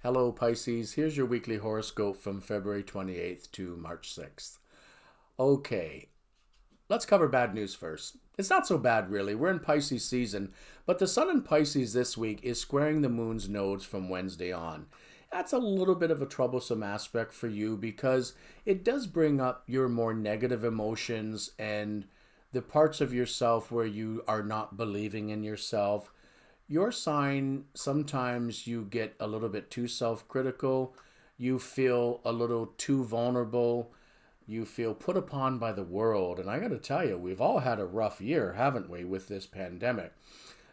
Hello Pisces, here's your weekly horoscope from February 28th to March 6th. Okay, let's cover bad news first. It's not so bad really, we're in Pisces season, but the sun in Pisces this week is squaring the moon's nodes from Wednesday on. That's a little bit of a troublesome aspect for you because it does bring up your more negative emotions and the parts of yourself where you are not believing in yourself. Your sign, sometimes you get a little bit too self-critical, you feel a little too vulnerable, you feel put upon by the world. And I got to tell you, we've all had a rough year, haven't we, with this pandemic?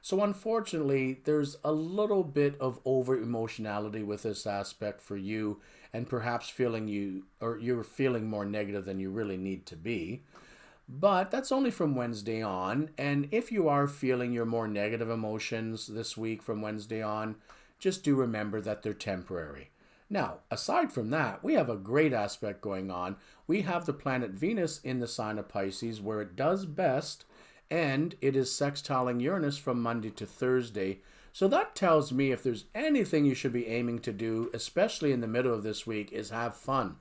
So unfortunately, there's a little bit of over emotionality with this aspect for you, and perhaps you're feeling more negative than you really need to be. But that's only from Wednesday on. And if you are feeling your more negative emotions this week from Wednesday on, just do remember that they're temporary. Now, aside from that, we have a great aspect going on. We have the planet Venus in the sign of Pisces where it does best, and it is sextiling Uranus from Monday to Thursday. So that tells me if there's anything you should be aiming to do, especially in the middle of this week, is have fun.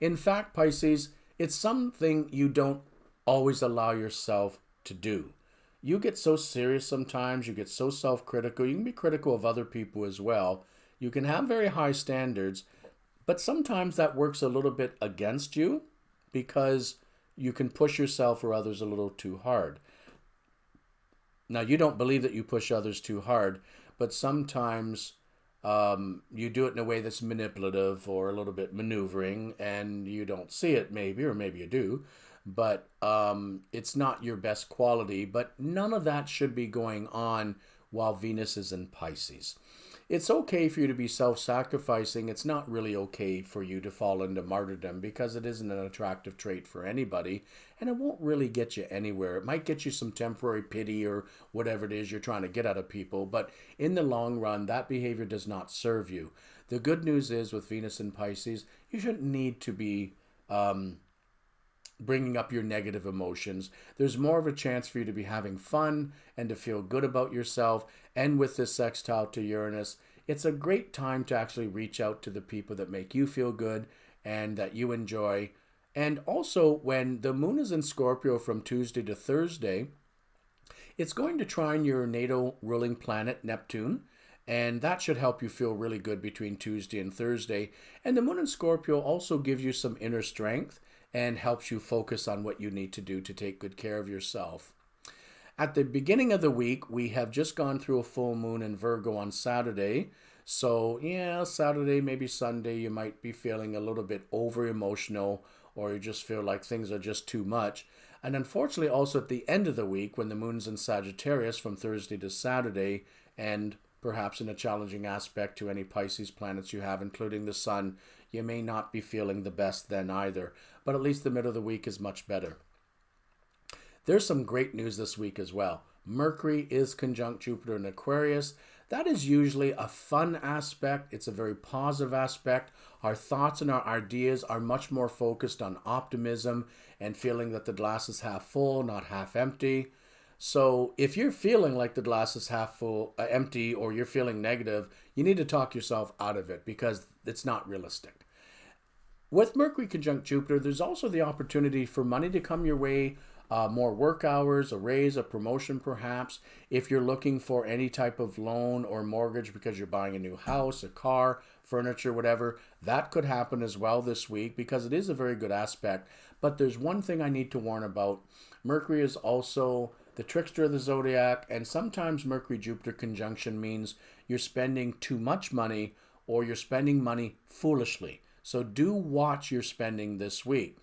In fact, Pisces, it's something you don't always allow yourself to do. You get so serious sometimes, you get so self-critical, you can be critical of other people as well. You can have very high standards, but sometimes that works a little bit against you because you can push yourself or others a little too hard. Now, you don't believe that you push others too hard, but sometimes you do it in a way that's manipulative or a little bit maneuvering, and you don't see it maybe, or maybe you do, but it's not your best quality. But none of that should be going on while Venus is in Pisces. It's okay for you to be self-sacrificing. It's not really okay for you to fall into martyrdom because it isn't an attractive trait for anybody, and it won't really get you anywhere. It might get you some temporary pity or whatever it is you're trying to get out of people, but in the long run, that behavior does not serve you. The good news is with Venus in Pisces, you shouldn't need to be bringing up your negative emotions. There's more of a chance for you to be having fun and to feel good about yourself. And with this sextile to Uranus, it's a great time to actually reach out to the people that make you feel good and that you enjoy. And also, when the moon is in Scorpio from Tuesday to Thursday, it's going to trine your natal ruling planet, Neptune, and that should help you feel really good between Tuesday and Thursday. And the moon in Scorpio also gives you some inner strength and helps you focus on what you need to do to take good care of yourself. At the beginning of the week, we have just gone through a full moon in Virgo on Saturday. So yeah, Saturday, maybe Sunday, you might be feeling a little bit over emotional, or you just feel like things are just too much. And unfortunately, also at the end of the week, when the moon's in Sagittarius from Thursday to Saturday, and perhaps in a challenging aspect to any Pisces planets you have, including the sun, you may not be feeling the best then either. But at least the middle of the week is much better. There's some great news this week as well. Mercury is conjunct Jupiter in Aquarius. That is usually a fun aspect. It's a very positive aspect. Our thoughts and our ideas are much more focused on optimism and feeling that the glass is half full, not half empty. So if you're feeling like the glass is half full, empty, or you're feeling negative, you need to talk yourself out of it because it's not realistic. With Mercury conjunct Jupiter, there's also the opportunity for money to come your way, more work hours, a raise, a promotion perhaps. If you're looking for any type of loan or mortgage because you're buying a new house, a car, furniture, whatever, that could happen as well this week because it is a very good aspect. But there's one thing I need to warn about. Mercury is also the trickster of the zodiac, and sometimes Mercury-Jupiter conjunction means you're spending too much money or you're spending money foolishly. So do watch your spending this week.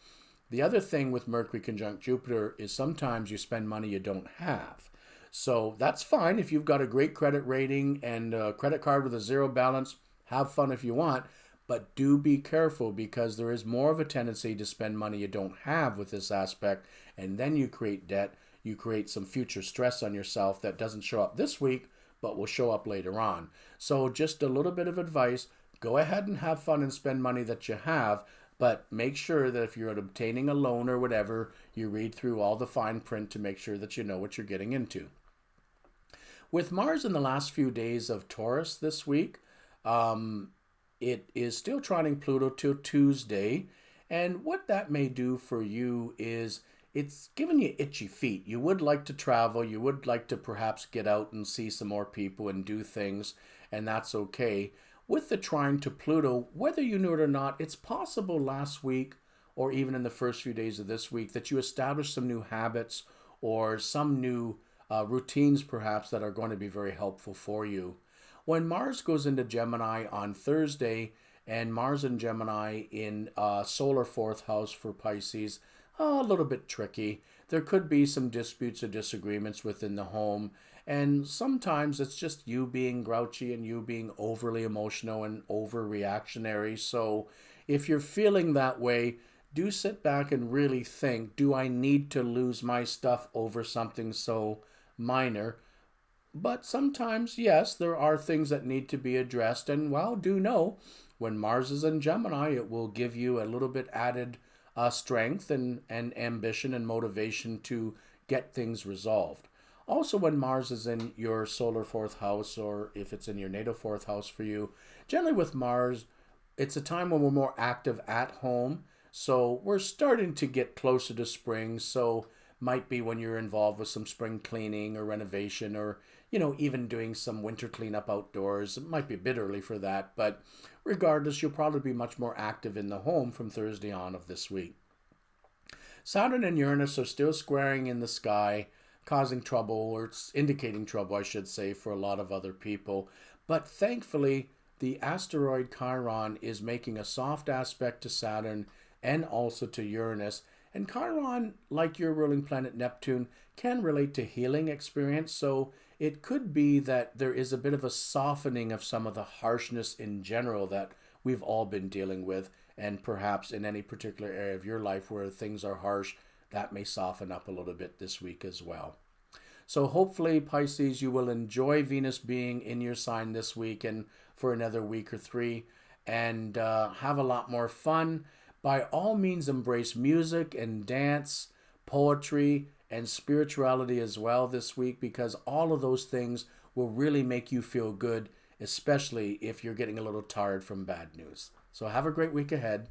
The other thing with Mercury conjunct Jupiter is sometimes you spend money you don't have. So that's fine if you've got a great credit rating and a credit card with a zero balance. Have fun if you want, but do be careful because there is more of a tendency to spend money you don't have with this aspect, and then you create debt. You create some future stress on yourself that doesn't show up this week, but will show up later on. So just a little bit of advice. Go ahead and have fun and spend money that you have, but make sure that if you're obtaining a loan or whatever, you read through all the fine print to make sure that you know what you're getting into. With Mars in the last few days of Taurus this week, It is still trining Pluto till Tuesday. And what that may do for you is it's giving you itchy feet. You would like to travel. You would like to perhaps get out and see some more people and do things, and that's okay. With the trine to Pluto, whether you knew it or not, it's possible last week or even in the first few days of this week that you establish some new habits or some new routines perhaps that are going to be very helpful for you. When Mars goes into Gemini on Thursday, and Mars in Gemini in solar fourth house for Pisces, a little bit tricky. There could be some disputes or disagreements within the home, and sometimes it's just you being grouchy and you being overly emotional and overreactionary. So if you're feeling that way, do sit back and really think, do I need to lose my stuff over something so minor? But sometimes, yes, there are things that need to be addressed. And well, do know when Mars is in Gemini, it will give you a little bit added strength and ambition and motivation to get things resolved. Also, when Mars is in your solar fourth house, or if it's in your natal fourth house for you, generally with Mars, it's a time when we're more active at home. So we're starting to get closer to spring. So might be when you're involved with some spring cleaning or renovation, or even doing some winter cleanup outdoors. It might be a bit early for that, but regardless, you'll probably be much more active in the home from Thursday on of this week. Saturn and Uranus are still squaring in the sky, causing trouble, or it's indicating trouble, I should say, for a lot of other people. But thankfully, the asteroid Chiron is making a soft aspect to Saturn and also to Uranus. And Chiron, like your ruling planet Neptune, can relate to healing experience. So it could be that there is a bit of a softening of some of the harshness in general that we've all been dealing with. And perhaps in any particular area of your life where things are harsh, that may soften up a little bit this week as well. So hopefully, Pisces, you will enjoy Venus being in your sign this week and for another week or three, and have a lot more fun. By all means, embrace music and dance, poetry, and spirituality as well this week, because all of those things will really make you feel good, especially if you're getting a little tired from bad news. So have a great week ahead.